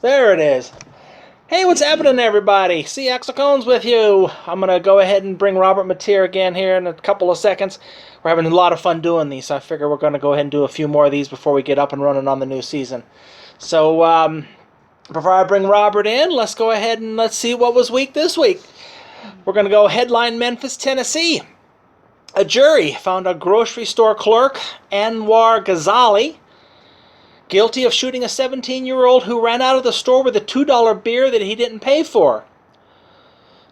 There it is. Hey, what's happening, everybody? See, Axl Cones with you. I'm going to go ahead and bring Robert Mateer again here in a couple of seconds. We're having a lot of fun doing these, so I figure we're going to go ahead and do a few more of these before we get up and running on the new season. So, before I bring Robert in, let's go ahead and let's see what was week this week. We're going to go headline Memphis, Tennessee. A jury found a grocery store clerk, Anwar Ghazali, guilty of shooting a 17-year-old who ran out of the store with a $2 beer that he didn't pay for.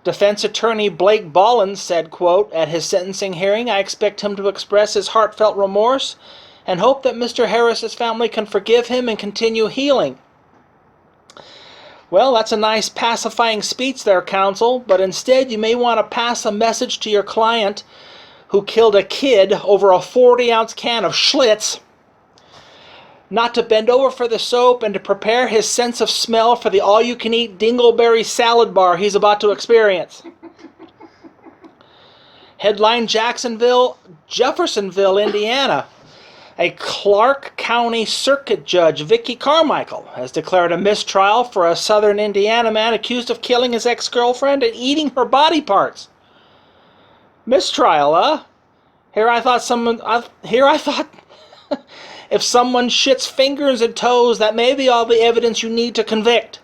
Defense attorney Blake Bollins said, quote, "At his sentencing hearing, I expect him to express his heartfelt remorse and hope that Mr. Harris's family can forgive him and continue healing." Well, that's a nice pacifying speech there, counsel, but instead you may want to pass a message to your client who killed a kid over a 40-ounce can of Schlitz not to bend over for the soap and to prepare his sense of smell for the all-you-can-eat dingleberry salad bar he's about to experience. Headline Jeffersonville, Indiana. A Clark County Circuit Judge, Vicky Carmichael, has declared a mistrial for a southern Indiana man accused of killing his ex-girlfriend and eating her body parts. Mistrial, huh? Here I thought if someone shits fingers and toes, that may be all the evidence you need to convict.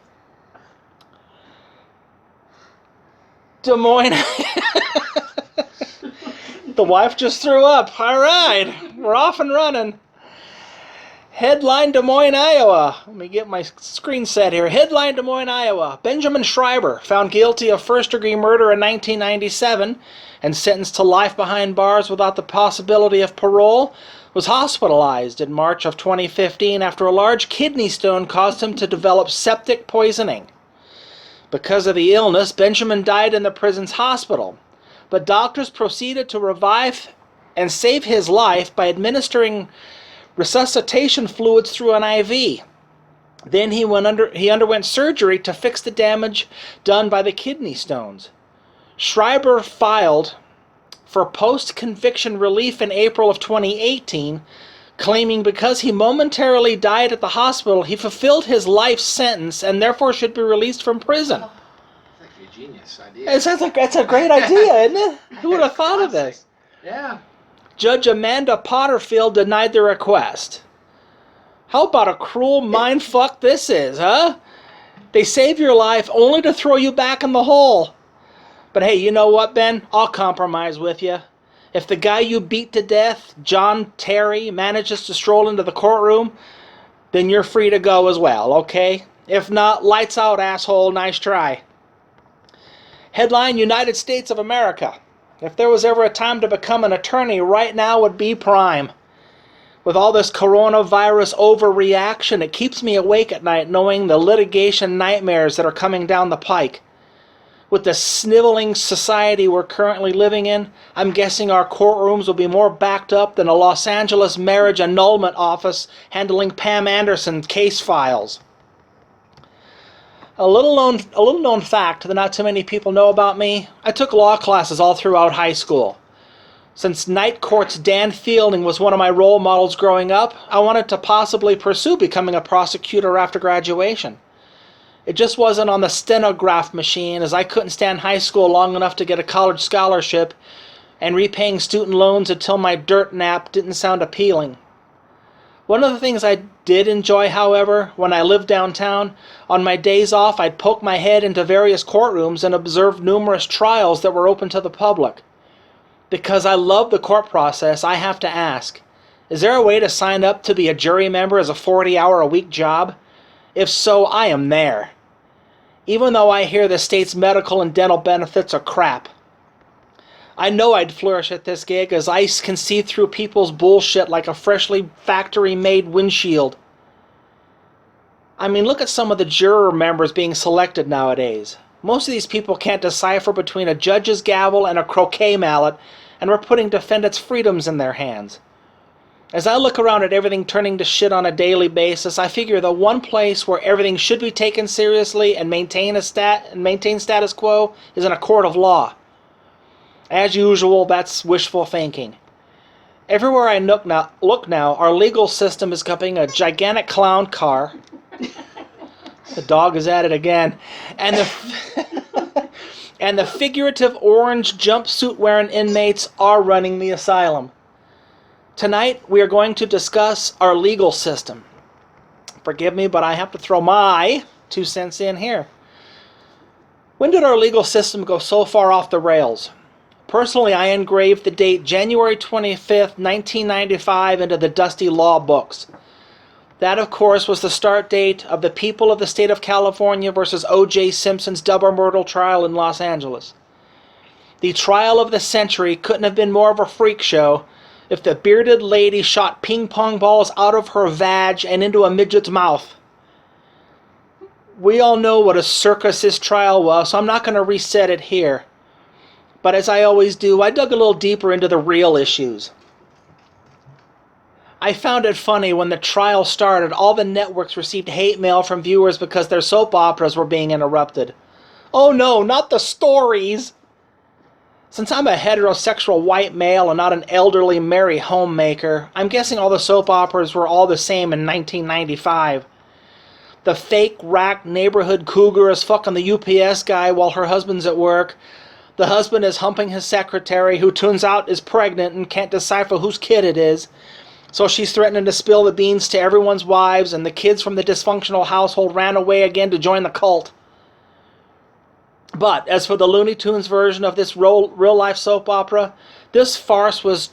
Des Moines. The wife just threw up. All right, we're off and running. Headline Des Moines, Iowa. Let me get my screen set here. Headline Des Moines, Iowa. Benjamin Schreiber, found guilty of first-degree murder in 1997 and sentenced to life behind bars without the possibility of parole, was hospitalized in March of 2015 after a large kidney stone caused him to develop septic poisoning. Because of the illness, Benjamin died in the prison's hospital, but doctors proceeded to revive and save his life by administering resuscitation fluids through an IV. Then he underwent surgery to fix the damage done by the kidney stones. Schreiber filed for post-conviction relief in April of 2018, claiming because he momentarily died at the hospital, he fulfilled his life sentence and therefore should be released from prison. That's like a genius idea. That's a great idea, isn't it? Who would have thought of this? Yeah. Judge Amanda Potterfield denied the request. How about a cruel mindfuck this is, huh? They save your life only to throw you back in the hole. But hey, you know what, Ben? I'll compromise with you. If the guy you beat to death, John Terry, manages to stroll into the courtroom, then you're free to go as well, okay? If not, lights out, asshole. Nice try. Headline United States of America. If there was ever a time to become an attorney, right now would be prime. With all this coronavirus overreaction, it keeps me awake at night knowing the litigation nightmares that are coming down the pike. With the sniveling society we're currently living in, I'm guessing our courtrooms will be more backed up than a Los Angeles marriage annulment office handling Pam Anderson case files. A little known fact that not too many people know about me, I took law classes all throughout high school. Since Night Court's Dan Fielding was one of my role models growing up, I wanted to possibly pursue becoming a prosecutor after graduation. It just wasn't on the stenograph machine, as I couldn't stand high school long enough to get a college scholarship, and repaying student loans until my dirt nap didn't sound appealing. One of the things I did enjoy, however, when I lived downtown, on my days off I'd poke my head into various courtrooms and observe numerous trials that were open to the public. Because I love the court process, I have to ask, is there a way to sign up to be a jury member as a 40-hour-a-week job? If so, I am there. Even though I hear the state's medical and dental benefits are crap. I know I'd flourish at this gig, as ice can see through people's bullshit like a freshly factory-made windshield. I mean, look at some of the juror members being selected nowadays. Most of these people can't decipher between a judge's gavel and a croquet mallet, and we're putting defendants' freedoms in their hands. As I look around at everything turning to shit on a daily basis, I figure the one place where everything should be taken seriously and maintain status quo is in a court of law. As usual, that's wishful thinking. Everywhere I look now, our legal system is becoming a gigantic clown car. The dog is at it again. And the and the figurative orange jumpsuit wearing inmates are running the asylum. Tonight we are going to discuss our legal system. Forgive me, but I have to throw my 2 cents in here. When did our legal system go so far off the rails? Personally, I engraved the date January 25th, 1995 into the dusty law books. That, of course, was the start date of the people of the state of California versus O.J. Simpson's double murder trial in Los Angeles. The trial of the century couldn't have been more of a freak show if the bearded lady shot ping pong balls out of her vag and into a midget's mouth. We all know what a circus this trial was, so I'm not going to reset it here. But as I always do, I dug a little deeper into the real issues. I found it funny when the trial started, all the networks received hate mail from viewers because their soap operas were being interrupted. Oh no, not the stories! Since I'm a heterosexual white male and not an elderly merry homemaker, I'm guessing all the soap operas were all the same in 1995. The fake rack neighborhood cougar is fucking the UPS guy while her husband's at work. The husband is humping his secretary, who turns out is pregnant and can't decipher whose kid it is. So she's threatening to spill the beans to everyone's wives, and the kids from the dysfunctional household ran away again to join the cult. But as for the Looney Tunes version of this real-life soap opera, this farce was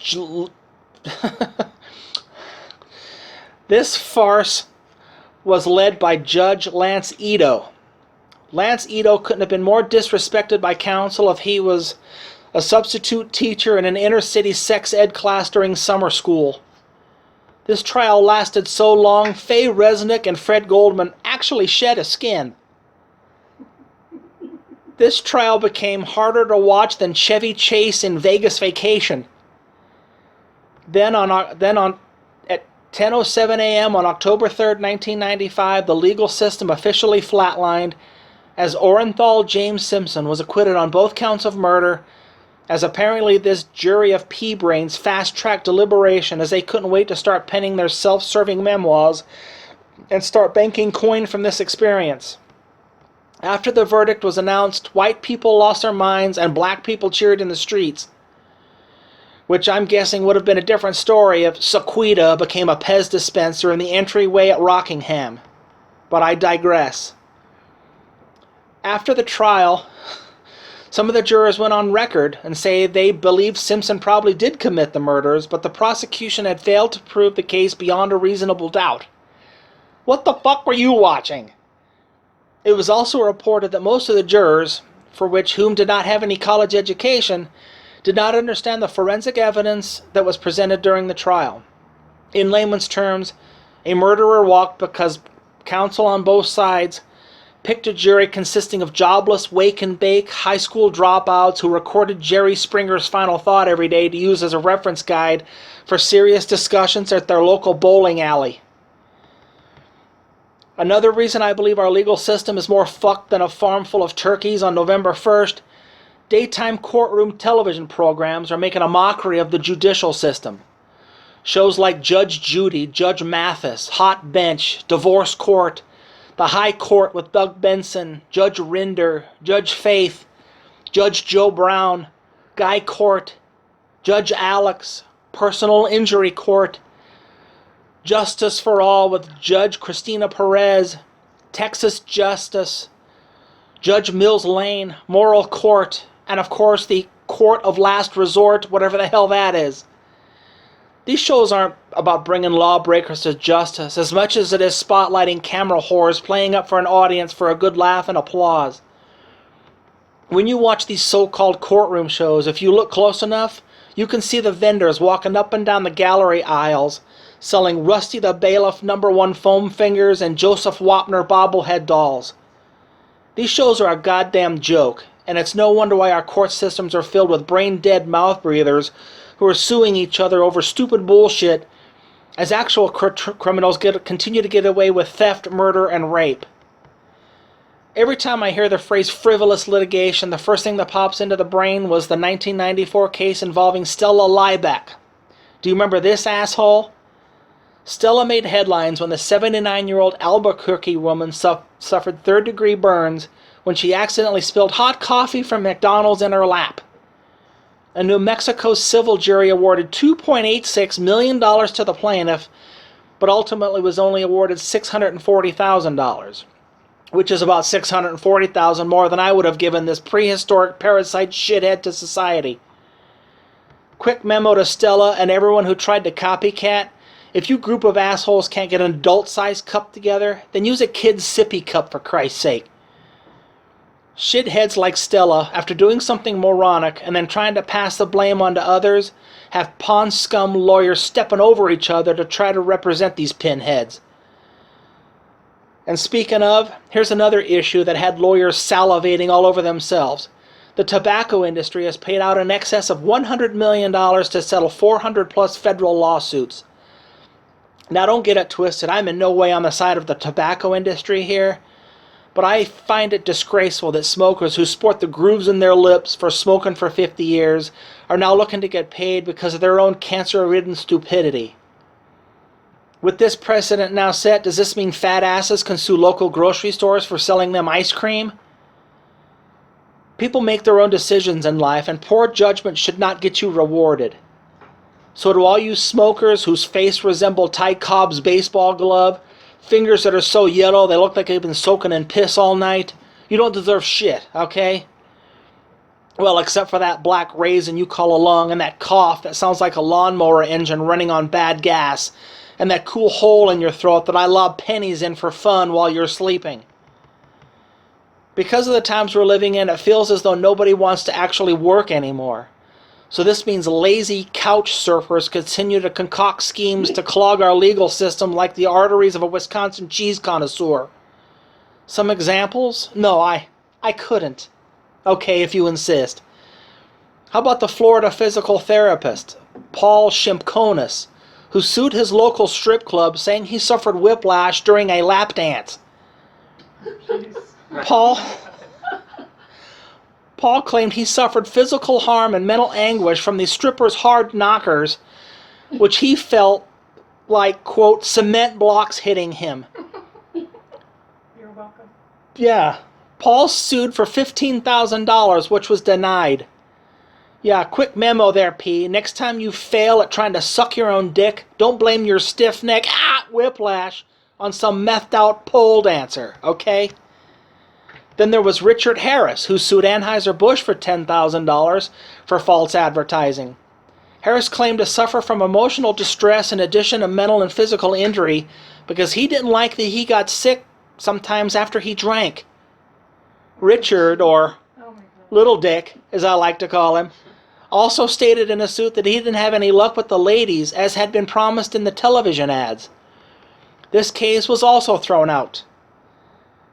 led by Judge Lance Ito. Lance Ito couldn't have been more disrespected by counsel if he was a substitute teacher in an inner-city sex ed class during summer school. This trial lasted so long, Faye Resnick and Fred Goldman actually shed a skin. This trial became harder to watch than Chevy Chase in Vegas Vacation. Then at 10:07 a.m. on October 3rd, 1995, the legal system officially flatlined as Orenthal James Simpson was acquitted on both counts of murder, as apparently this jury of pea-brains fast-tracked deliberation as they couldn't wait to start penning their self-serving memoirs and start banking coin from this experience. After the verdict was announced, white people lost their minds and black people cheered in the streets, which I'm guessing would have been a different story if Sequita became a Pez dispenser in the entryway at Rockingham. But I digress. After the trial, some of the jurors went on record and say they believed Simpson probably did commit the murders, but the prosecution had failed to prove the case beyond a reasonable doubt. What the fuck were you watching? It was also reported that most of the jurors, whom did not have any college education, did not understand the forensic evidence that was presented during the trial. In layman's terms, a murderer walked because counsel on both sides picked a jury consisting of jobless, wake-and-bake, high school dropouts who recorded Jerry Springer's final thought every day to use as a reference guide for serious discussions at their local bowling alley. Another reason I believe our legal system is more fucked than a farm full of turkeys on November 1st, daytime courtroom television programs are making a mockery of the judicial system. Shows like Judge Judy, Judge Mathis, Hot Bench, Divorce Court, The High Court with Doug Benson, Judge Rinder, Judge Faith, Judge Joe Brown, Guy Court, Judge Alex, Personal Injury Court, Justice for All with Judge Christina Perez, Texas Justice, Judge Mills Lane, Moral Court, and of course the Court of Last Resort, whatever the hell that is. These shows aren't about bringing lawbreakers to justice as much as it is spotlighting camera whores playing up for an audience for a good laugh and applause. When you watch these so-called courtroom shows, if you look close enough, you can see the vendors walking up and down the gallery aisles selling Rusty the Bailiff #1 foam fingers and Joseph Wapner bobblehead dolls. These shows are a goddamn joke, and it's no wonder why our court systems are filled with brain-dead mouth breathers who are suing each other over stupid bullshit as actual criminals continue to get away with theft, murder, and rape. Every time I hear the phrase frivolous litigation, the first thing that pops into the brain was the 1994 case involving Stella Liebeck. Do you remember this asshole? Stella made headlines when the 79-year-old Albuquerque woman suffered third-degree burns when she accidentally spilled hot coffee from McDonald's in her lap. A New Mexico civil jury awarded $2.86 million to the plaintiff, but ultimately was only awarded $640,000, which is about $640,000 more than I would have given this prehistoric parasite shithead to society. Quick memo to Stella and everyone who tried to copycat: if you group of assholes can't get an adult-sized cup together, then use a kid's sippy cup for Christ's sake. Shitheads like Stella, after doing something moronic and then trying to pass the blame onto others, have pawn scum lawyers stepping over each other to try to represent these pinheads. And speaking of, here's another issue that had lawyers salivating all over themselves. The tobacco industry has paid out in excess of $100 million to settle 400-plus federal lawsuits. Now, don't get it twisted. I'm in no way on the side of the tobacco industry here, but I find it disgraceful that smokers who sport the grooves in their lips for smoking for 50 years are now looking to get paid because of their own cancer-ridden stupidity. With this precedent now set, does this mean fat asses can sue local grocery stores for selling them ice cream? People make their own decisions in life, and poor judgment should not get you rewarded. So to all you smokers whose face resemble Ty Cobb's baseball glove, fingers that are so yellow they look like they've been soaking in piss all night, you don't deserve shit, okay? Well, except for that black raisin you call a lung, and that cough that sounds like a lawnmower engine running on bad gas, and that cool hole in your throat that I lob pennies in for fun while you're sleeping. Because of the times we're living in, it feels as though nobody wants to actually work anymore. So this means lazy couch surfers continue to concoct schemes to clog our legal system like the arteries of a Wisconsin cheese connoisseur. Some examples? No, I couldn't. Okay, if you insist. How about the Florida physical therapist, Paul Cones, who sued his local strip club saying he suffered whiplash during a lap dance? Paul claimed he suffered physical harm and mental anguish from the stripper's hard knockers, which he felt like, quote, cement blocks hitting him. You're welcome. Yeah. Paul sued for $15,000, which was denied. Yeah, quick memo there, P. Next time you fail at trying to suck your own dick, don't blame your stiff neck, whiplash, on some methed out pole dancer, okay? Then there was Richard Harris, who sued Anheuser-Busch for $10,000 for false advertising. Harris claimed to suffer from emotional distress in addition to mental and physical injury because he didn't like that he got sick sometimes after he drank. Richard, or Little Dick, as I like to call him, also stated in a suit that he didn't have any luck with the ladies, as had been promised in the television ads. This case was also thrown out.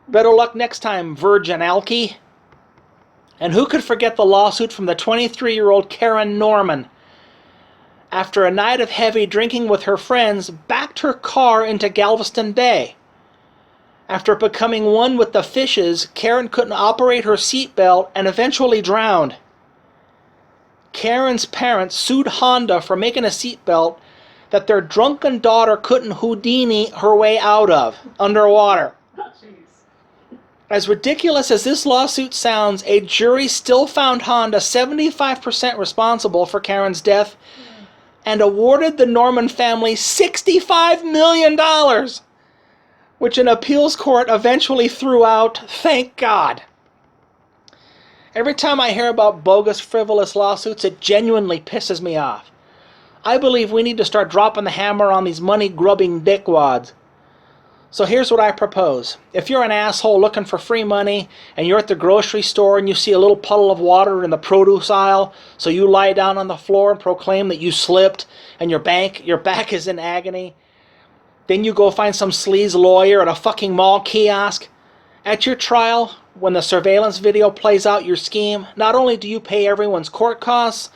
Better luck next time, Virgin Alky. And who could forget the lawsuit from the 23-year-old Karen Norman? After a night of heavy drinking with her friends, backed her car into Galveston Bay. After becoming one with the fishes, Karen couldn't operate her seatbelt and eventually drowned. Karen's parents sued Honda for making a seatbelt that their drunken daughter couldn't Houdini her way out of, underwater. As ridiculous as this lawsuit sounds, a jury still found Honda 75% responsible for Karen's death and awarded the Norman family $65 million, which an appeals court eventually threw out, thank God. Every time I hear about bogus, frivolous lawsuits, it genuinely pisses me off. I believe we need to start dropping the hammer on these money-grubbing dickwads. So here's what I propose. If you're an asshole looking for free money and you're at the grocery store and you see a little puddle of water in the produce aisle, so you lie down on the floor and proclaim that you slipped and your back is in agony, then you go find some sleaze lawyer at a fucking mall kiosk. At your trial, when the surveillance video plays out your scheme, not only do you pay everyone's court costs,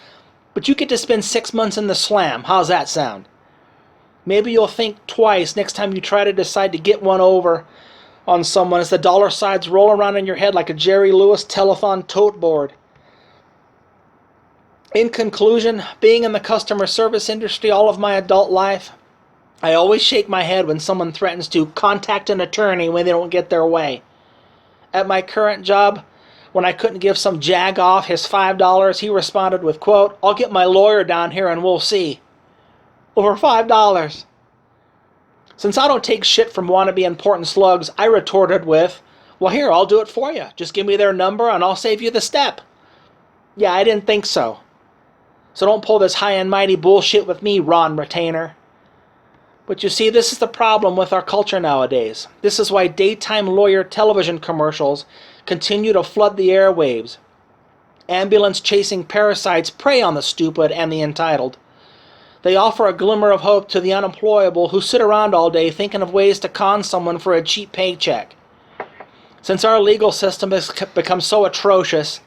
but you get to spend 6 months in the slam. How's that sound? Maybe you'll think twice next time you try to decide to get one over on someone as the dollar signs roll around in your head like a Jerry Lewis telethon tote board. In conclusion, being in the customer service industry all of my adult life, I always shake my head when someone threatens to contact an attorney when they don't get their way. At my current job, when I couldn't give some jag off his $5, he responded with, quote, "I'll get my lawyer down here and we'll see." Over $5. Since I don't take shit from wannabe important slugs, I retorted with, "Well, here, I'll do it for you. Just give me their number and I'll save you the step." Yeah, I didn't think so. So don't pull this high and mighty bullshit with me, Ron Retainer. But you see, this is the problem with our culture nowadays. This is why daytime lawyer television commercials continue to flood the airwaves. Ambulance-chasing parasites prey on the stupid and the entitled. They offer a glimmer of hope to the unemployable who sit around all day thinking of ways to con someone for a cheap paycheck. Since our legal system has become so atrocious,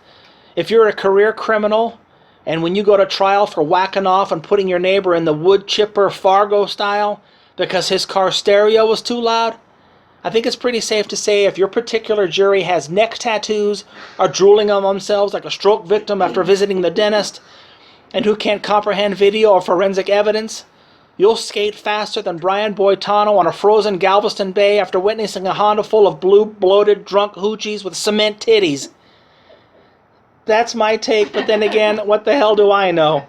if you're a career criminal, and when you go to trial for whacking off and putting your neighbor in the wood chipper Fargo style because his car stereo was too loud, I think it's pretty safe to say if your particular jury has neck tattoos, are drooling on themselves like a stroke victim after visiting the dentist, and who can't comprehend video or forensic evidence, you'll skate faster than Brian Boitano on a frozen Galveston Bay after witnessing a Honda full of blue, bloated, drunk hoochies with cement titties. That's my take, but then again, what the hell do I know?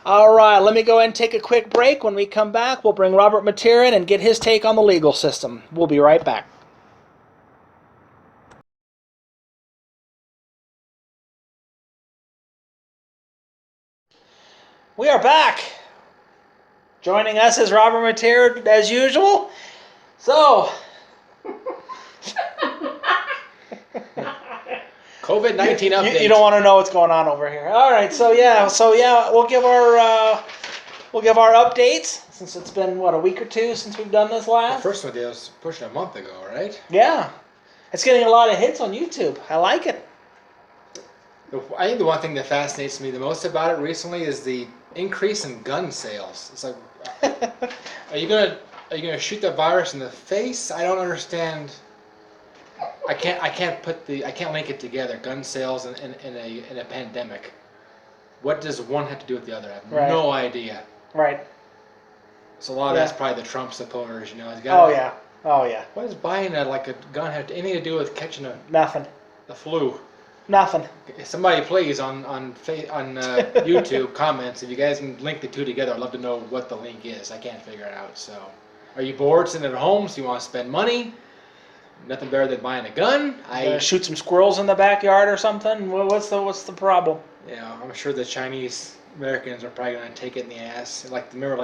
All right, let me go ahead and take a quick break. When we come back, we'll bring Robert Mateer in and get his take on the legal system. We'll be right back. We are back. Joining us is Robert Mateer, as usual. So, COVID-19 update. you don't want to know what's going on over here. All right, so yeah, we'll give our updates since it's been a week or two since we've done this The last. first one was pushing a month ago, right? Yeah, it's getting a lot of hits on YouTube. I like it. I think the one thing that fascinates me the most about it recently is the increase in gun sales. It's like, are you gonna shoot the virus in the face? I don't understand. I can't link it together. Gun sales in a pandemic. What does one have to do with the other? I have no idea. Right. So a lot of that's probably the Trump supporters, you know. Oh yeah. What does buying a gun have anything to do with catching Nothing. the flu? Nothing. Somebody please on YouTube comments if you guys can link the two together. I'd love to know what the link is. I can't figure it out. So, are you bored sitting at home? So you want to spend money? Nothing better than buying a gun. Shoot some squirrels in the backyard or something. What's the problem? Yeah, I'm sure the Chinese Americans are probably going to take it in the ass. Remember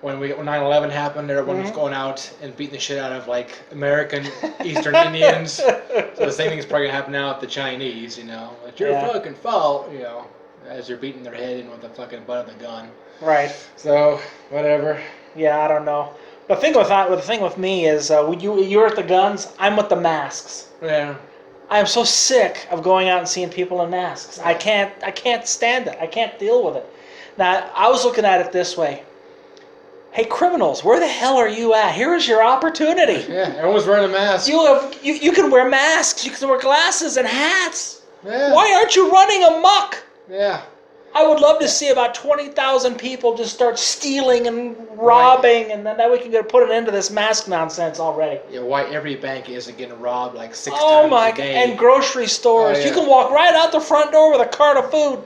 when 9/11 happened, everyone was going out and beating the shit out of American Eastern Indians. So the same thing's probably gonna happen now with the Chinese. You know, it's your fucking fault. You know, as you're beating their head in with the fucking butt of the gun. Right. So whatever. Yeah, I don't know. The thing with me is you're at the guns. I'm with the masks. Yeah. I am so sick of going out and seeing people in masks. I can't stand it. I can't deal with it. Now I was looking at it this way. Hey, criminals, where the hell are you at? Here is your opportunity. Yeah, everyone's wearing a mask. You can wear masks. You can wear glasses and hats. Yeah. Why aren't you running amok? Yeah. I would love to see about 20,000 people just start stealing and robbing, and then we can put an end to this mask nonsense already. Yeah, why every bank isn't getting robbed 6 times a day. And grocery stores. Oh, yeah. You can walk right out the front door with a cart of food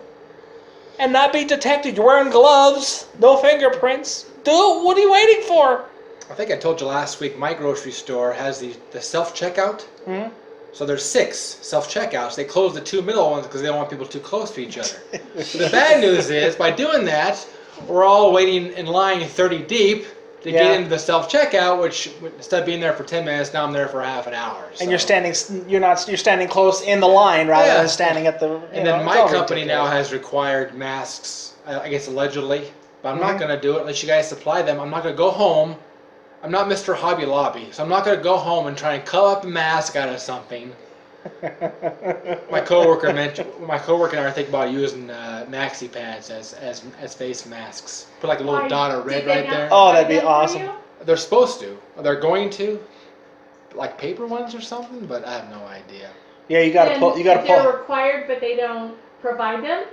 and not be detected. You're wearing gloves, no fingerprints. Dude, what are you waiting for? I think I told you last week, my grocery store has the self-checkout. Mm-hmm. So there's 6 self-checkouts. They close the 2 middle ones because they don't want people too close to each other. So the bad news is, by doing that, we're all waiting in line 30 deep to get into the self-checkout, which instead of being there for 10 minutes, now I'm there for half an hour. So. And you're standing close in the line rather than standing at the... And then my company now has required masks, I guess allegedly. But I'm not going to do it unless you guys supply them. I'm not going to go home. I'm not Mr. Hobby Lobby, so I'm not going to go home and try and cut up a mask out of something. My coworker and I are thinking about using maxi pads as face masks. Put a little dot of red right there. Oh, that'd be awesome. They're supposed to. They're going to, paper ones or something, but I have no idea. Yeah, you got to pull. They're required, but they don't provide them?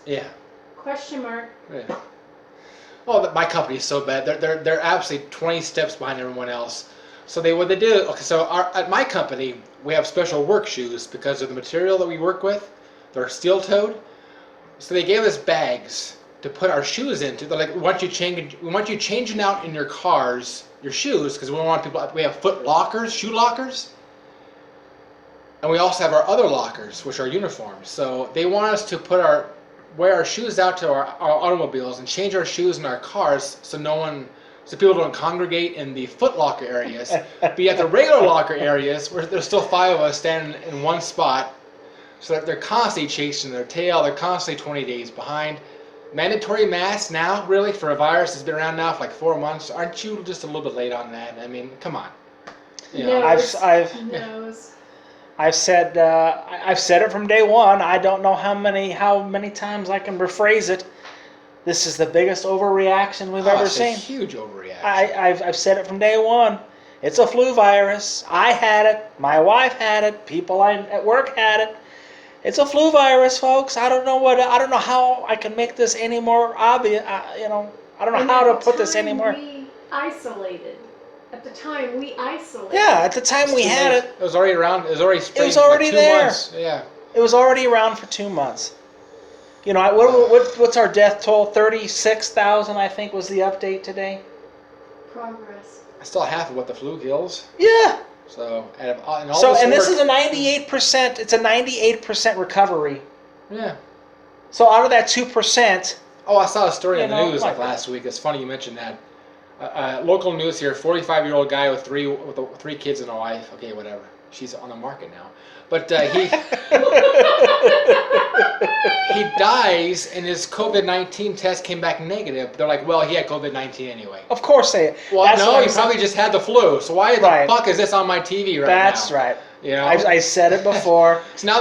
Yeah. Question mark. Yeah. Oh, my company is so bad. They're absolutely 20 steps behind everyone else. So what they do? Okay, so at my company we have special work shoes because of the material that we work with. They're steel-toed. So they gave us bags to put our shoes into. They're like, we want you changing out in your cars your shoes because we don't want people. We have foot lockers, shoe lockers, and we also have our other lockers, which are uniforms. So they want us to wear our shoes out to our automobiles and change our shoes in our cars so people don't congregate in the foot locker areas. But yet the regular locker areas, where there's still 5 of us standing in one spot, so that they're constantly chasing their tail. They're constantly 20 days behind. Mandatory masks now, really, for a virus that's been around now for like 4 months. Aren't you just a little bit late on that? I mean, come on. You know. I've said it from day one. I don't know how many times I can rephrase it. This is the biggest overreaction we've ever seen. It's a huge overreaction. I've said it from day one. It's a flu virus. I had it. My wife had it. People at work had it. It's a flu virus, folks. I don't know how I can make this any more obvious. I don't know how to put this anymore. We isolated. At the time, we isolated. Yeah, at the time we had it. It was already around. It was already spread. It was already for 2 there. months. Yeah. It was already around for 2 months. You know, what's our death toll? 36,000, I think, was the update today. Progress. Still half of what the flu kills. Yeah. So, and this is a 98%. It's a 98% recovery. Yeah. So out of that 2%. Oh, I saw a story on the news last week. It's funny you mentioned that. Local news here: 45-year-old guy with three kids and a wife. Okay, whatever. She's on the market now. But he dies, and his COVID-19 test came back negative. They're like, well, he had COVID-19 anyway. Of course they. Well, no, he probably just had the flu. So why the fuck is this on my TV right now? That's right. You know? I said it before. So now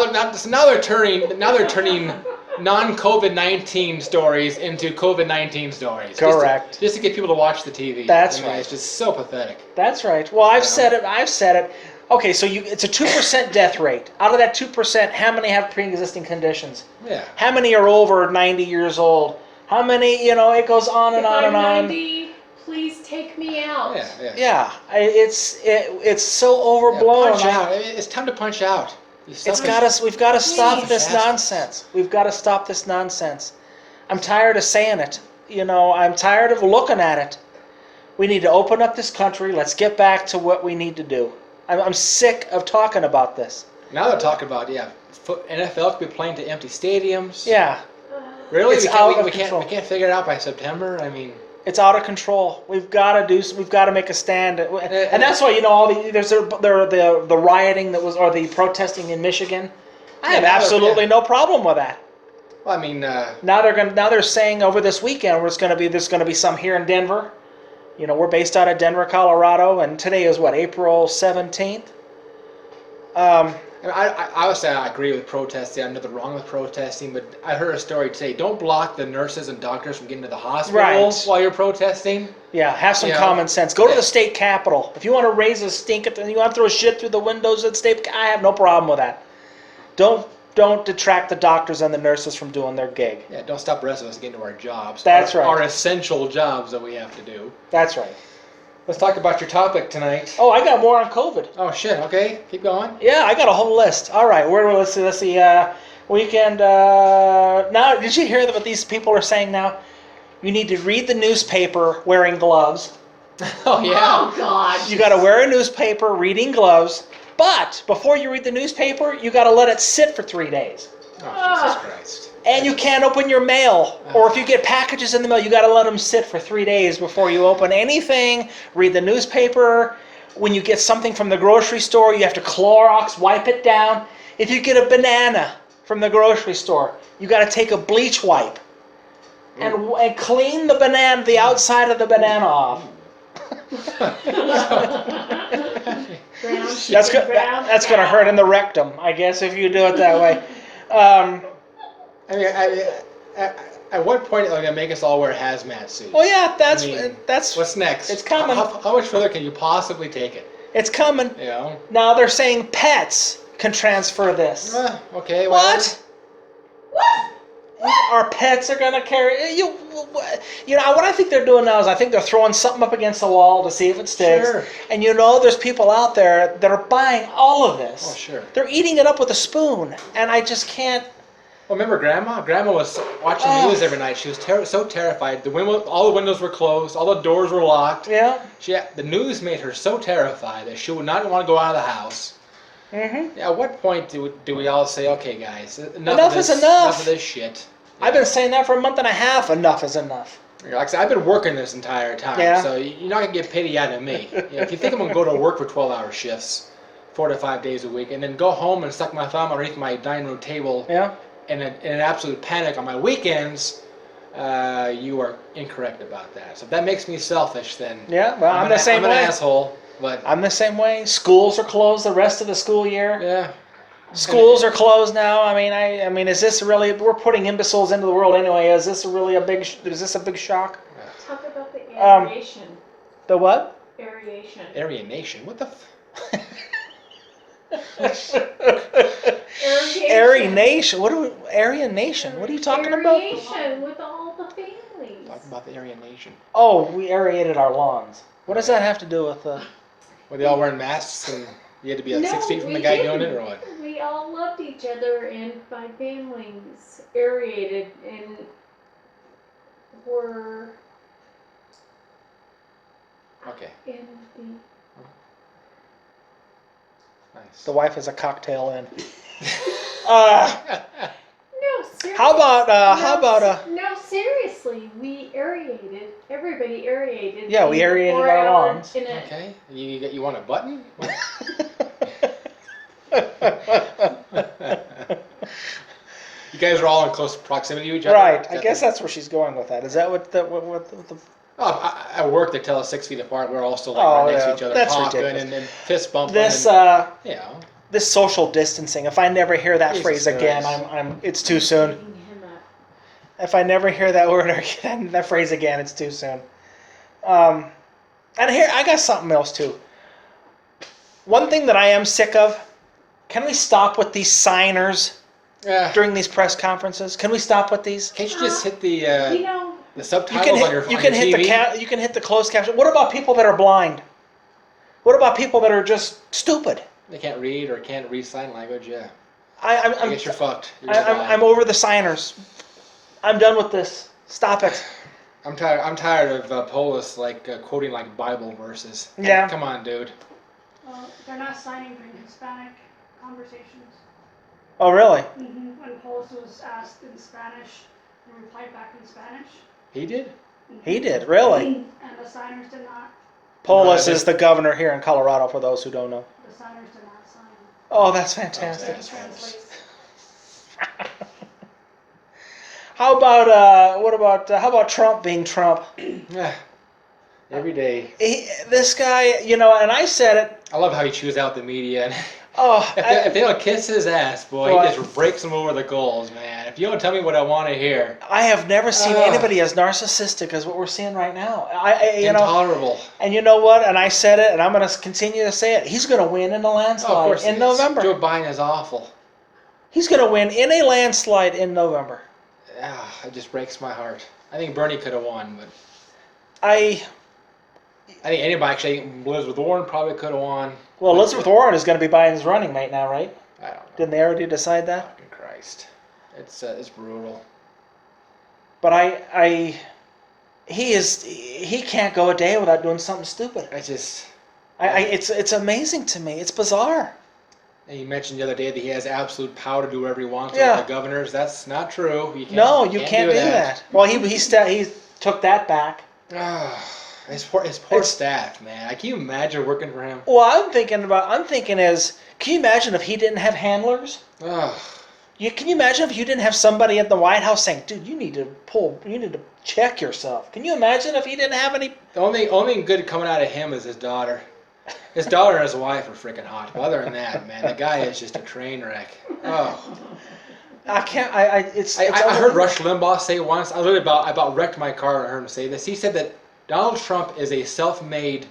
they're turning non-COVID-19 stories into COVID-19 stories. Correct. Just to get people to watch the TV. That's right. It's just so pathetic. That's right. Well, I've said it. Okay, so it's a 2% death rate. Out of that 2%, how many have pre-existing conditions? Yeah. How many are over 90 years old? How many, it goes on and on and on. 90, please take me out. Yeah. It's so overblown. Punch out. It's time to punch out. We've got to stop this nonsense. We've got to stop this nonsense. I'm tired of saying it. I'm tired of looking at it. We need to open up this country. Let's get back to what we need to do. I'm sick of talking about this. Now they're talking about, NFL could be playing to empty stadiums. Yeah. Really? It's we can't figure it out by September? I mean... It's out of control. We've got to make a stand. And that's why, there's the rioting that was, or the protesting in Michigan. I have absolutely no problem with that. Well, I mean... Now they're saying over this weekend there's going to be some here in Denver. We're based out of Denver, Colorado, and today is April 17th. I would say I agree with protesting. I'm nothing wrong with protesting, but I heard a story today. Don't block the nurses and doctors from getting to the hospital while you're protesting. Yeah, have some common sense. Go to the state capitol. If you want to raise a stink, you want to throw shit through the windows at the state, I have no problem with that. Don't detract the doctors and the nurses from doing their gig. Yeah, don't stop the rest of us getting to our jobs. That's right. Our essential jobs that we have to do. That's right. Let's talk about your topic tonight. Oh, I got more on COVID. Oh shit. Okay, keep going. Yeah, I got a whole list. All right, let's see. Weekend. Now, did you hear what these people are saying now? You need to read the newspaper wearing gloves. Oh yeah. Oh God. You got to wear a newspaper, reading gloves. But before you read the newspaper, you got to let it sit for 3 days. Oh Jesus Christ. And you can't open your mail. Or if you get packages in the mail, you got to let them sit for 3 days before you open anything. Read the newspaper. When you get something from the grocery store, you have to Clorox wipe it down. If you get a banana from the grocery store, you got to take a bleach wipe and clean the banana, the outside of the banana off. That's going to hurt in the rectum, I guess, if you do it that way. At what point are they going to make us all wear hazmat suits? Well, yeah, that's what's next? It's coming. How much further can you possibly take it? It's coming. Now they're saying pets can transfer this. Okay. What? Our pets are gonna carry you. You know what I think they're doing now is I think they're throwing something up against the wall to see if it sticks. Sure. And you know, there's people out there that are buying all of this. Oh, sure. They're eating it up with a spoon, and I just can't. Well, remember Grandma? Grandma was watching the news every night. She was so terrified. All the windows were closed. All the doors were locked. Yeah. The news made her so terrified that she would not want to go out of the house. Mm-hmm. At what point do we all say, okay, guys, Enough is enough. Enough of this shit. I've been saying that for a month and a half. Enough is enough. Like I said, I've been working this entire time, Yeah. so you're not gonna get pity out of me. If you think I'm gonna go to work for 12-hour shifts, 4 to 5 days a week, and then go home and suck my thumb underneath my dining room table, Yeah. in an absolute panic on my weekends, you are incorrect about that. So if that makes me selfish, then Yeah. Well, I'm the same I'm way. an asshole. But I'm the same way. Schools are closed the rest of the school year. yeah. Schools are closed now. I mean, is this really? We're putting imbeciles into the world anyway. Is this really a big? Is this a big shock? Talk about the aeration. The what? Aeration. Aryan Nation. What the? Aeration. Aryan Nation. What are we? Aryan Nation. What are you talking about? Aeration with all the families. Talk about the Aryan Nation. Oh, we aerated our lawns. What does that have to do with the? Were they all wearing masks and you had to be like No, 6 feet from the we guy didn't. doing it, or what? We all loved each other, and my families aerated and were Okay. in the. Nice. The wife is a cocktail in. No, seriously. How about No, seriously, we aerated. Everybody aerated. Yeah, we in aerated 4 our hour- lawns. In a, Okay. You want a button? You guys are all in close proximity to each other? Right. Is I that guess the- that's where she's going with that. Is that what the Oh, at work they tell us 6 feet apart. We're all still like Oh, right next yeah. to each other, That's talking ridiculous. and fist bumping. this and, you know. this social distancing? If I never hear that Jesus phrase again, Christ. it's too soon. Picking him up. If I never hear that word again, that phrase again, it's too soon. And here, I got something else too. One thing that I am sick of, can we stop with these signers Yeah. during these press conferences? Can we stop with these? Can't you just hit the You know, subtitles on your you on can your hit TV? you can hit the closed caption. What about people that are blind? What about people that are just stupid? They can't read or can't read sign language. Yeah. I I guess you're fucked. You're gonna die. I'm over the signers. I'm done with this. Stop it. I'm tired of Polis quoting like Bible verses. Yeah. Come on, dude. Well, they're not signing for Hispanic conversations. Oh, really? When Polis was asked in Spanish, he replied back in Spanish. He did. He did, really. And the signers did not. Polis is the governor here in Colorado, for those who don't know. The signers did not sign. Oh, that's fantastic. That's Translate. How about how about Trump being Trump? Yeah. Every day. This guy, and I said it. I love how he chews out the media. And Oh, if they don't kiss his ass, boy, Boy. he just breaks them over the goals, man. If you don't tell me what I want to hear, I have never seen Ugh. anybody as narcissistic as what we're seeing right now. intolerable. And you know what? And I said it, and I'm going to continue to say it. He's going to win in a Oh, of landslide course he in is. November. Joe Biden is awful. He's going to win in a landslide in November. It just breaks my heart. I think Bernie could have won, but I think anybody, actually, Elizabeth Warren probably could have won. Well, Elizabeth Warren is going to be Biden's running mate now, right? I don't know. Didn't they already decide that? Fucking Christ. It's brutal. But he can't go a day without doing something stupid. It's amazing to me. It's bizarre. And you mentioned the other day that he has absolute power to do whatever he wants Yeah. with the governors. That's not true. You Can't do that. Well, he took that back. His poor staff, man. Can you imagine working for him? Well, I'm thinking can you imagine if he didn't have handlers? Ugh. Can you imagine if you didn't have somebody at the White House saying, dude, you need to check yourself. Can you imagine if he didn't have any? The only good coming out of him is his daughter. His daughter and his wife are freaking hot. But other than that, man, the guy is just a train wreck. Oh. I can't, I heard Rush Limbaugh say once, I about wrecked my car and I heard him say this. He said that Donald Trump is a self-made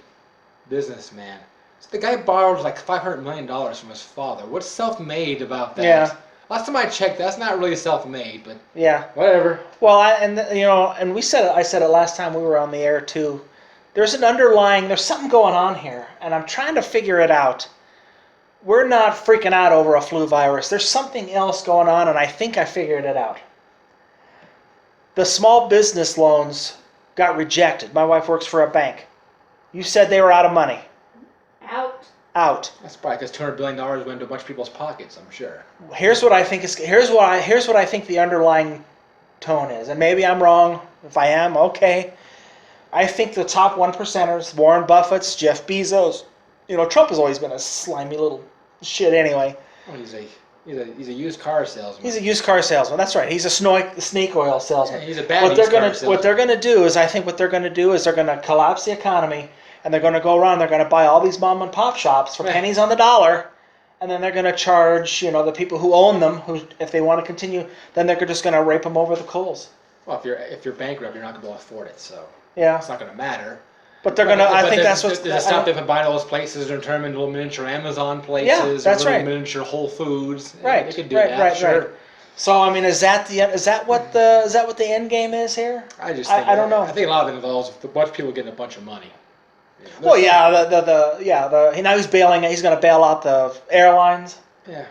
businessman. So the guy borrowed like $500 million from his father. What's self-made about that? Yeah. Last time I checked, that's not really self-made, but Yeah. whatever. Well, and we said it. I said it last time we were on the air too. There's something going on here, and I'm trying to figure it out. We're not freaking out over a flu virus. There's something else going on, and I think I figured it out. The small business loans got rejected. My wife works for a bank. You said they were out of money. Out. That's probably because $200 billion went into a bunch of people's pockets, I'm sure. Here's what I think the underlying tone is, and maybe I'm wrong. If I am, okay. I think the top 1%ers, Warren Buffett's, Jeff Bezos. Trump has always been a slimy little shit anyway. Oh, he's a used car salesman. He's a used car salesman. That's right. He's a snake oil salesman. Yeah, he's a bad used car salesman. What they're going to do is they're going to collapse the economy, and they're going to go around. They're going to buy all these mom and pop shops for pennies on the dollar, and then they're going to charge the people who own them, who if they want to continue, then they're just going to rape them over the coals. Well, if you're bankrupt, you're not going to be able to afford it, so yeah, it's not going to matter. But they're going to. I think that's what's. Does it stop them from buying all those places and turn them into little miniature Amazon places? Yeah, that's or right. Miniature Whole Foods. Right. They could do that. Right. Sure. Right. So I mean, is that what the end game is here? I just think I don't know. I think a lot of it involves a bunch of people getting a bunch of money. Well, yeah, now he's bailing. He's going to bail out the airlines. Yeah.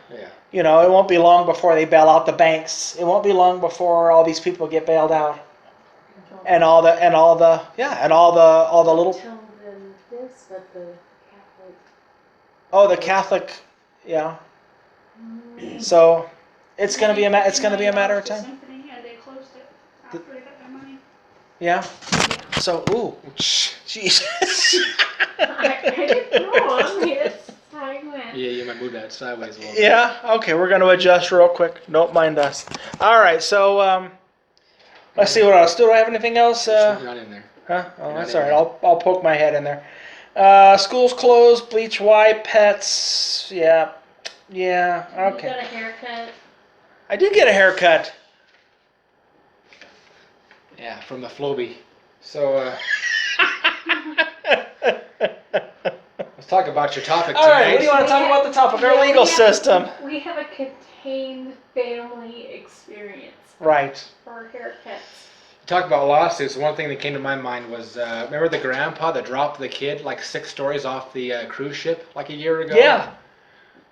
It won't be long before they bail out the banks. It won't be long before all these people get bailed out, and all the little. Tell them this, but the Catholic. Oh, the Catholic, yeah. So, it's going to be a matter of time. Symphony, and they closed it after they got their money. Yeah. So, jeez. I didn't know. It's how it went. Yeah, you might move that sideways a little bit. Yeah. Okay, we're going to adjust real quick. Don't mind us. All right. So, let's see what else. Do I have anything else? You're not in there. Huh? Oh, You're that's not all in right. I'll poke my head in there. Schools closed. Bleach white. Pets. Yeah. Yeah. Okay. You got a haircut. I did get a haircut. Yeah, from the Floby. So, let's talk about your topic tonight. All right. What do you want to talk about? The topic, our legal system. We have a contained family experience Right. for haircuts. Talk about lawsuits. One thing that came to my mind was, remember the grandpa that dropped the kid like 6 stories off the cruise ship like a year ago? Yeah.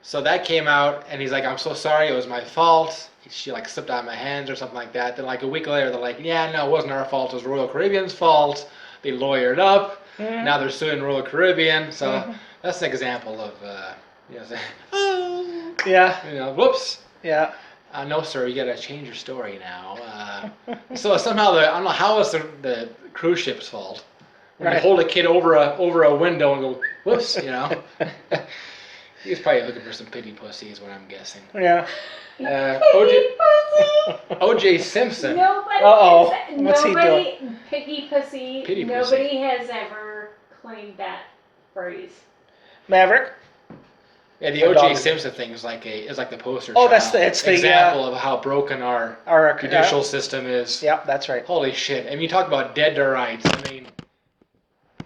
So that came out, and he's like, "I'm so sorry, it was my fault. She like slipped out of my hands or something like that." Then like a week later, they're like, "Yeah, no, it wasn't our fault. It was Royal Caribbean's fault." They lawyered up. Mm-hmm. Now they're suing Royal Caribbean. So that's an example of, Yeah. Whoops. Yeah. No, sir, you gotta change your story now. So somehow I don't know how it's the cruise ship's fault. When Right. you hold a kid over a window and go, whoops, He was probably looking for some pity pussy, is what I'm guessing. Yeah. O.J. Simpson. Nobody. Uh-oh. Has, What's he nobody, Piggy pussy. Pity nobody has ever claimed that phrase. Maverick. Yeah, the O.J. Simpson thing is like the poster Oh, child. it's the example of how broken our judicial system is. Yep, that's right. Holy shit! I mean, you talk about dead to rights. I mean,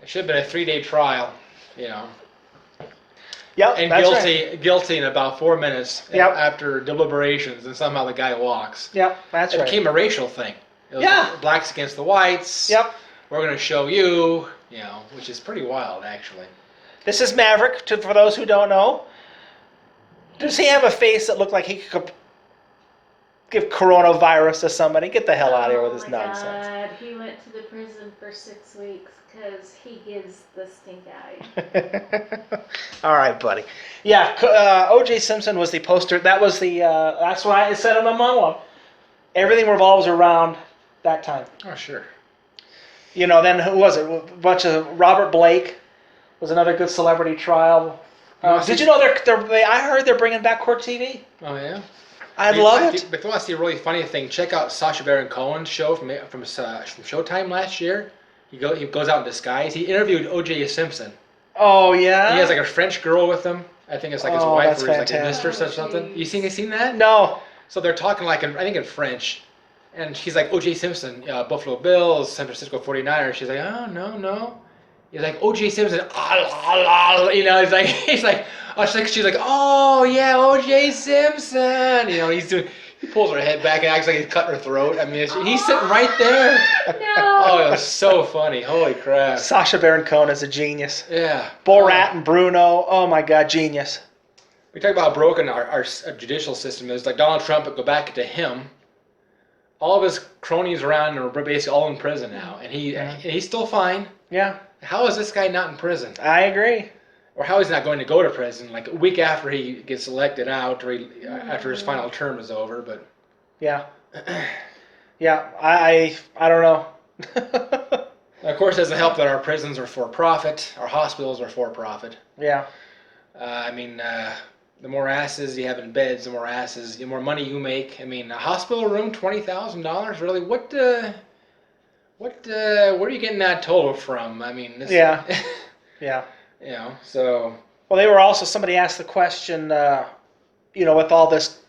it should have been a 3-day trial. Yep, And that's right. guilty in about 4 minutes Yep. after deliberations, and somehow the guy walks. Yep, that's It right. became a racial thing. It was Yeah. blacks against the whites. Yep. We're going to show you, which is pretty wild, actually. This is Maverick, for those who don't know. Does he have a face that looked like he could give coronavirus to somebody? Get the hell out of here with this nonsense. God. He went to the prison for 6 weeks because he gives the stink eye. All right, buddy. Yeah, O.J. Simpson was the poster. That was the. That's why I said in the monologue. Everything revolves around that time. Oh, sure. Then who was it? A bunch of Robert Blake was another good celebrity trial. Did you know I heard they're bringing back Court TV? Oh, yeah? I love it. If you want to see a really funny thing, check out Sacha Baron Cohen's show from Showtime last year. He goes out in disguise. He interviewed O.J. Simpson. Oh, yeah? He has like a French girl with him. I think it's like his wife that's or his like a fantastic. mistress or something. You seen that? No. So they're talking I think in French. And she's like, O.J. Simpson, Buffalo Bills, San Francisco 49ers. She's like, oh, no. He's like, O.J. Simpson, you know, he's like, oh, she's like, oh yeah, O.J. Simpson, you know, he pulls her head back and acts like he's cutting her throat. I mean, he's sitting right there. No. Oh, it was so funny. Holy crap. Sacha Baron Cohen is a genius. Yeah. Borat and Bruno. Oh my God, genius. We talk about how broken our judicial system is. Like Donald Trump, go back to him. All of his cronies around are basically all in prison now, and he's still fine. Yeah. How is this guy not in prison? I agree. Or how he's not going to go to prison like a week after he gets elected out, or after his final term is over? But yeah, yeah. I don't know. of course, it doesn't help that our prisons are for profit, our hospitals are for profit. Yeah. I mean, the more asses you have in beds, the more asses, the more money you make. I mean, a hospital room, $20,000, really? Where are you getting that total from? I mean, this, Yeah. Yeah. You know, so. Well, they were also, somebody asked the question, you know, with all this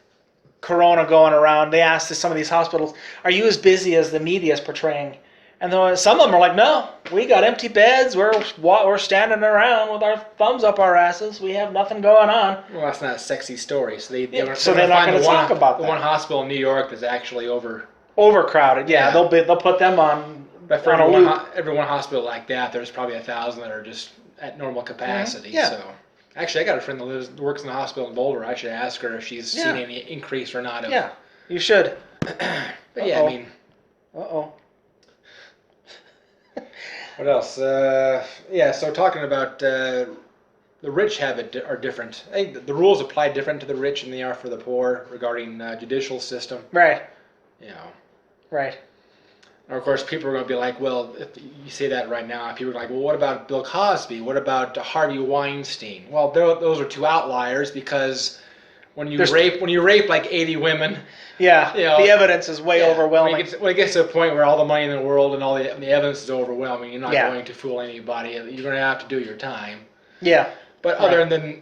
corona going around, they asked some of these hospitals, are you as busy as the media is portraying? And some of them are like, no, we got empty beds. We're standing around with our thumbs up our asses. We have nothing going on. Well, that's not a sexy story. So they're not going to talk about that. The one hospital in New York that's actually overcrowded. Yeah, Yeah. they'll put them on. But for on a loop. every one hospital like that, there's probably 1,000 that are just at normal capacity. Yeah. So, actually, I got a friend that works in the hospital in Boulder. I should ask her if she's seen any increase or not. Yeah, you should. But yeah, I mean. Uh-oh. What else? Yeah, so talking about the rich are different. I think the rules apply different to the rich than they are for the poor regarding judicial system. Right. You know. Right. And of course, people are going to be like, well, if you say that right now, people are like, well, what about Bill Cosby? What about Harvey Weinstein? Well, those are two outliers because when you rape like 80 women, yeah, you know, the evidence is way overwhelming. When it gets to a point where all the money in the world and all the evidence is overwhelming, you're not Yeah. going to fool anybody. You're going to have to do your time. Yeah. But other than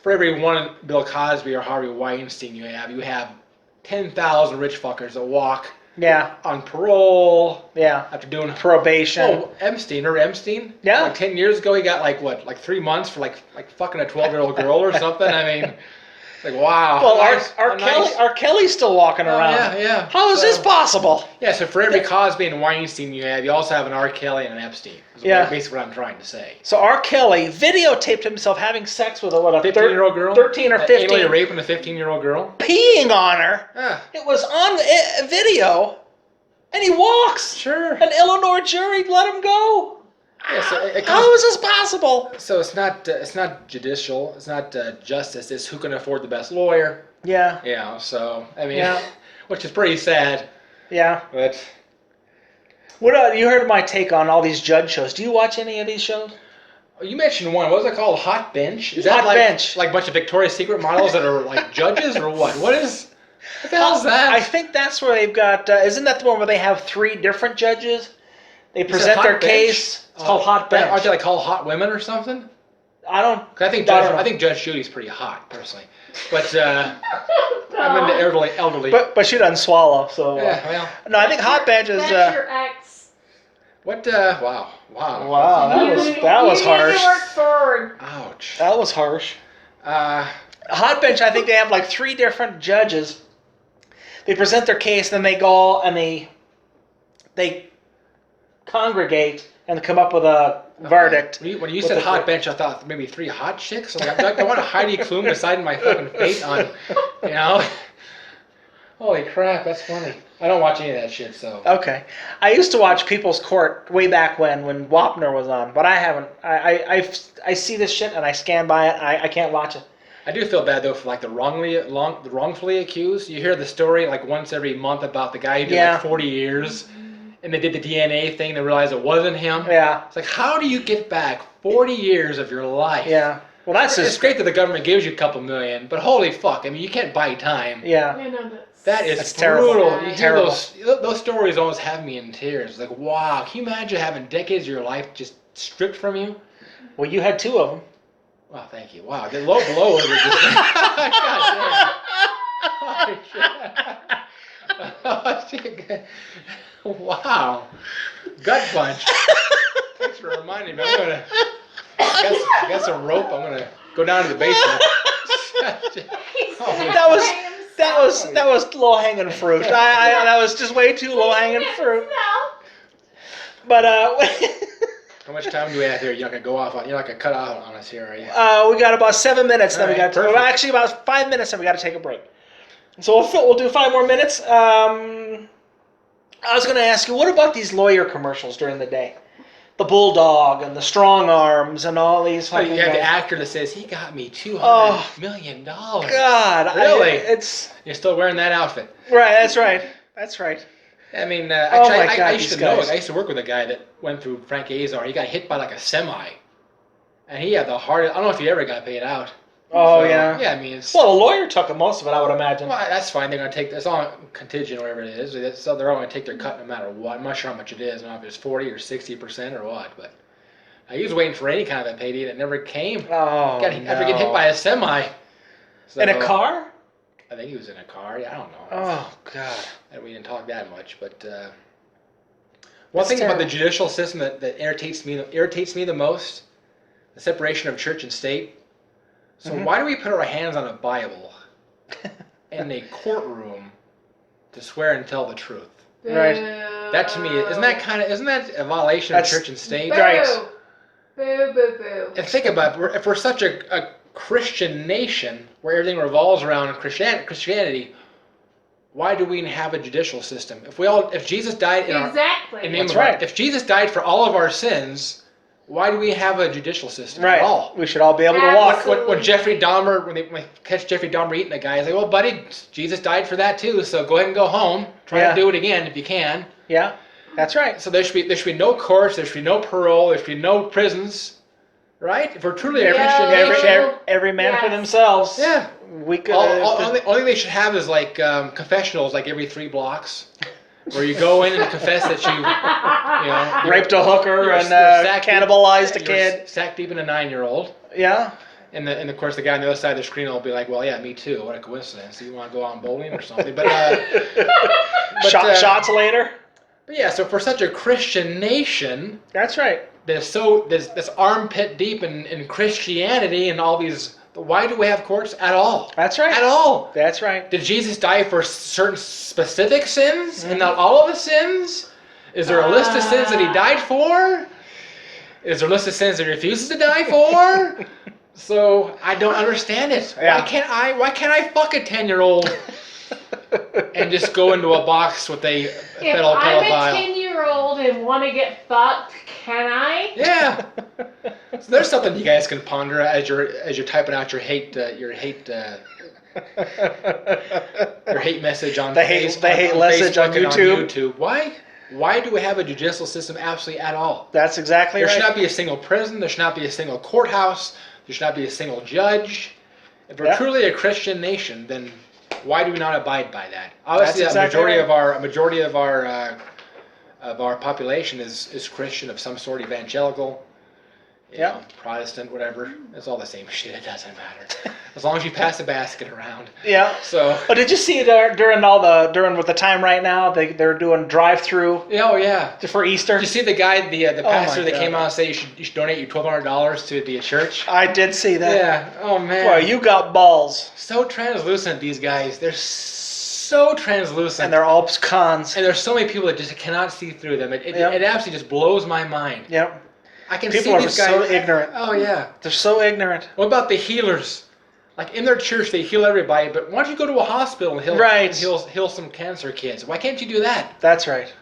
for every one Bill Cosby or Harvey Weinstein you have 10,000 rich fuckers that walk. Yeah. On parole. Yeah. After doing probation. Oh, Epstein. Yeah. Like 10 years ago, he got like 3 months for like fucking a 12-year-old girl or something. I mean, like wow. Well, R. Kelly's still walking around. Yeah. How is this possible? Yeah. So for every Cosby and Weinstein you also have an R. Kelly and an Epstein. That's basically what I'm trying to say. So R. Kelly videotaped himself having sex with a 15-year-old girl, 13 or 15, anally raping a 15-year-old girl, peeing on her. Yeah. It was on video, and he walks. Sure. An Illinois jury let him go. Yeah, so how is this possible? So it's not judicial. It's not justice. It's who can afford the best lawyer. Yeah. Yeah. So I mean, which is pretty sad. Yeah. But what you heard my take on all these judge shows? Do you watch any of these shows? You mentioned one. What was it called? Hot Bench. Is that Hot Bench. Like a bunch of Victoria's Secret models that are like judges or what? What the hell is that? I think that's where they've got. Isn't that the one where they have 3 different judges? They present their case. It's called Hot Bench. Aren't they like called Hot Women or something? I don't. I think Judge Judy's pretty hot personally, but I'm into elderly. But she doesn't swallow, so. Yeah, well. No, I think Hot Bench is. That's your ex. What? Wow. That was harsh. You work forward. Ouch. That was harsh. Hot Bench, I think they have like 3 different judges. They present their case, then they go and they congregate and come up with a verdict. When you said Hot Bench, I thought maybe 3 hot chicks. Like, I want a Heidi Klum beside my fucking fate on, you know. Holy crap, that's funny. I don't watch any of that shit, so. Okay. I used to watch People's Court way back when Wapner was on, but I haven't. I see this shit and I scan by it. I can't watch it. I do feel bad though for like the wrongfully accused. You hear the story like once every month about the guy who did like 40 years, and they did the DNA thing. They realized it wasn't him. Yeah. It's like, how do you get back 40 years of your life? Yeah. Well, it's great that the government gives you a couple million, but holy fuck! I mean, you can't buy time. Yeah. That's terrible. Brutal. You hear those stories almost have me in tears. Like, wow, can you imagine having decades of your life just stripped from you? Well, you had 2 of them. Wow, thank you. Wow, the low blow was just. God damn. Oh, shit. Wow. Gut punch. Thanks for reminding me. I got some rope. I'm gonna go down to the basement. That was low hanging fruit. That was just way too low hanging fruit. But How much time do we have here? You're not gonna go off on. You're not gonna cut off on us here, are you? we got about 7 minutes. Then we got Perfect. actually about 5 minutes. Then we got to take a break. So we'll do 5 more minutes. I was going to ask you, what about these lawyer commercials during the day? The bulldog and the strong arms and all these. You Fucking have the guys. actor that says he got me $200 million. God, Really? It's You're still wearing that outfit. right. That's right. That's right. I mean, Oh my God, I used these to know. guys. I used to work with a guy that went through Frank Azar. He got hit by like a semi, and he had the hardest. I don't know if he ever got paid out. Oh So, yeah. Yeah, I mean, it's. Well, the lawyer took most of it, I would imagine. Well, that's fine. They're going to take this on contingent or whatever it is. So they're all going to take their cut no matter what. I'm not sure how much it is. I don't know if it's 40 or 60% or what. But he was waiting for any kind of a payday that never came. Oh Ever get hit by a semi. So, in a car? I think he was in a car. Yeah, I don't know. Oh God. And we didn't talk that much, but one It's thing about the terrible. judicial system that irritates me the most, the separation of church and state. So Mhm. why do we put our hands on a Bible in a courtroom to swear and tell the truth? Right. That to me isn't that a violation That's- of church and state? Right. Boo, boo, boo. And think about it, if we're such a Christian nation where everything revolves around Christianity, why do we have a judicial system? If Jesus died in Exactly. in name That's of our- right. if Jesus died for all of our sins, why do we have a judicial system Right. at all? We should all be able to walk. Absolutely. When Jeffrey Dahmer, when they catch Jeffrey Dahmer eating a guy, I say, well, buddy, Jesus died for that too, so go ahead and go home. Try Yeah. to do it again if you can. Yeah. That's right. So there should be no courts, there should be no parole, there should be no prisons, right? If we're truly a Yeah. Christian nation, Every man for Yes. themselves. yeah. We could. Only thing they should have is like confessionals, like every 3 blocks, where you go in and confess that you raped a hooker you're and sack deep- cannibalized a you're kid. sack deep in a 9-year-old. Yeah. And of course the guy on the other side of the screen will be like, well, yeah, me too. What a coincidence. You want to go out bowling or something? But Shots later. but yeah, so for such a Christian nation That's right. that's this armpit deep in Christianity and all these, why do we have courts at all? That's right. At all. That's right. Did Jesus die for certain specific sins and not all of the sins? Is there a list of sins that he died for? Is there a list of sins that he refuses to die for? So I don't understand it. Yeah. Why can't I fuck a 10-year-old and just go into a box with a If pedophile? I'm a 10-year-old and want to get fucked, can I? Yeah. So there's something you guys can ponder as you're typing out your hate message on The hate on message on Facebook and YouTube. Why do we have a judicial system absolutely at all? That's exactly There right. should not be a single prison. There should not be a single courthouse. There should not be a single judge. If we're Yeah. truly a Christian nation, then why do we not abide by that? Obviously, That's a exactly majority of our population is Christian of some sort, evangelical. You Yeah. know, Protestant, whatever. It's all the same shit. It doesn't matter. As long as you pass the basket around. Yeah. So. But did you see during with the time right now they're doing drive-through Oh yeah. for Easter? Did you see the guy, the pastor my that came God. out and said you should donate your $1,200 to the church? I did see that. Yeah. Oh man. Boy, you got balls, So translucent, these guys. They're so translucent. and they're all cons. And there's so many people that just cannot see through them. It Yep. absolutely just blows my mind. Yep. I can People see are these guys. so ignorant. Oh yeah. They're so ignorant. What about the healers? Like in their church, they heal everybody, but why don't you go to a hospital and heal Right. heal some cancer kids? Why can't you do that? That's right.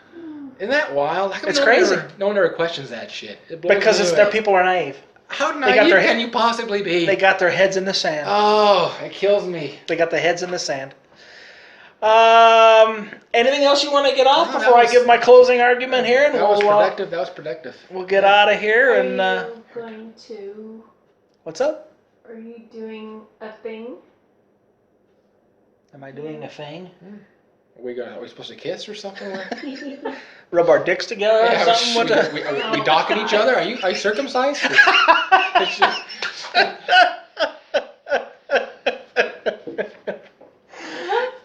Isn't that wild? How come It's no one crazy. no one ever questions that shit. It blows Because me their away. people are naive. How got naive their can you possibly be? They got their heads in the sand. Oh, it kills me. They got their heads in the sand. Anything else you want to get off No, that before I was- give my closing argument here, and That was we'll productive. That was productive. we'll get out of here. Are And you going to? what's up? Are you doing a thing? Am I doing a thing? Are we supposed to kiss or something? Rub our dicks together or something? What the- Are we docking each other? Are you circumcised?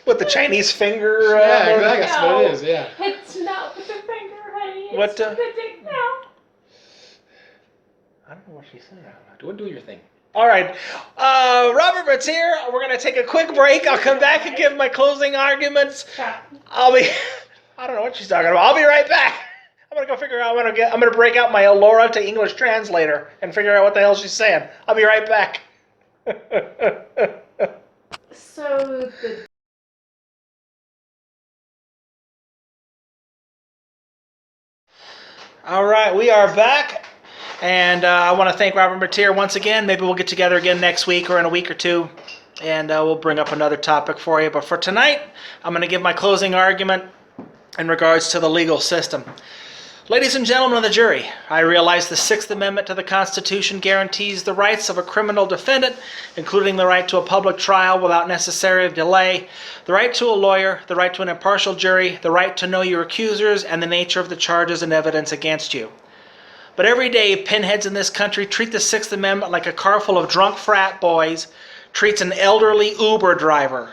With the Chinese finger. Yeah, exactly. That's what it is. Yeah. It's not with the finger, honey. It's What, with the dick now. I don't know what she said. Do your thing. All right. Robert Bitt's here. We're going to take a quick break. I'll come back and give my closing arguments. I don't know what she's talking about. I'll be right back. I'm going to go figure out I'm going to break out my Elora to English translator and figure out what the hell she's saying. I'll be right back. So the All right, we are back. And I want to thank Robert Bitt once again. Maybe we'll get together again next week or in a week or two, and we'll bring up another topic for you. But for tonight, I'm going to give my closing argument in regards to the legal system. Ladies and gentlemen of the jury, I realize the Sixth Amendment to the Constitution guarantees the rights of a criminal defendant, including the right to a public trial without necessary delay, the right to a lawyer, the right to an impartial jury, the right to know your accusers, and the nature of the charges and evidence against you. But every day, pinheads in this country treat the Sixth Amendment like a car full of drunk frat boys treats an elderly Uber driver.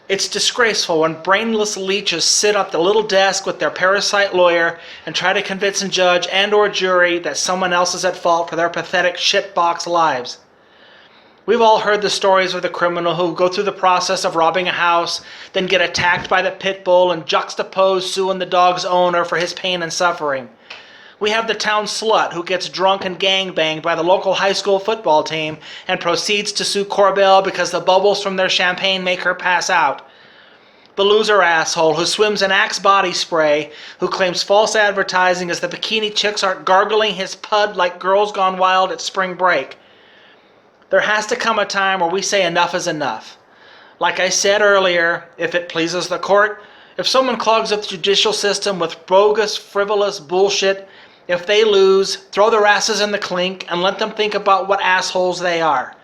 It's disgraceful when brainless leeches sit at the little desk with their parasite lawyer and try to convince a judge and or jury that someone else is at fault for their pathetic shitbox lives. We've all heard the stories of the criminal who go through the process of robbing a house, then get attacked by the pit bull and juxtapose suing the dog's owner for his pain and suffering. We have the town slut who gets drunk and gangbanged by the local high school football team and proceeds to sue Corbell because the bubbles from their champagne make her pass out. The loser asshole who swims in Axe body spray, who claims false advertising as the bikini chicks aren't gargling his pud like girls gone wild at spring break. There has to come a time where we say enough is enough. Like I said earlier, if it pleases the court, if someone clogs up the judicial system with bogus, frivolous bullshit, if they lose, throw their asses in the clink and let them think about what assholes they are.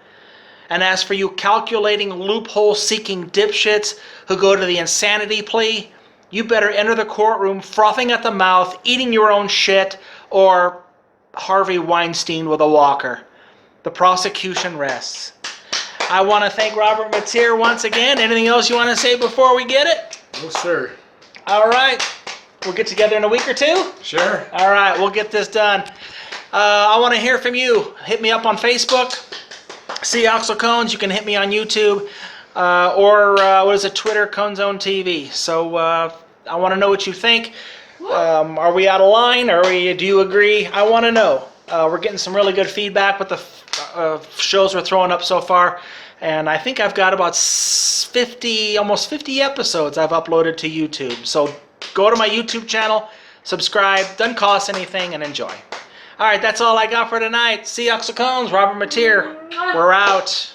And as for you calculating, loophole-seeking dipshits who go to the insanity plea, you better enter the courtroom frothing at the mouth, eating your own shit, or Harvey Weinstein with a walker. The prosecution rests. I want to thank Robert Bitt once again. Anything else you want to say before we get it? No, sir. All right. We'll get together in a week or two? Sure. All right, we'll get this done. I want to hear from you. Hit me up on Facebook. See Axl Cones. You can hit me on YouTube. Twitter, ConeZone TV. So I want to know what you think. Are we out of line? Do you agree? I want to know. We're getting some really good feedback with the shows we're throwing up so far. And I think I've got about almost 50 episodes I've uploaded to YouTube. So go to my YouTube channel, subscribe, doesn't cost anything, and enjoy. All right, that's all I got for tonight. See Axl Cones, Robert Bitt. We're out.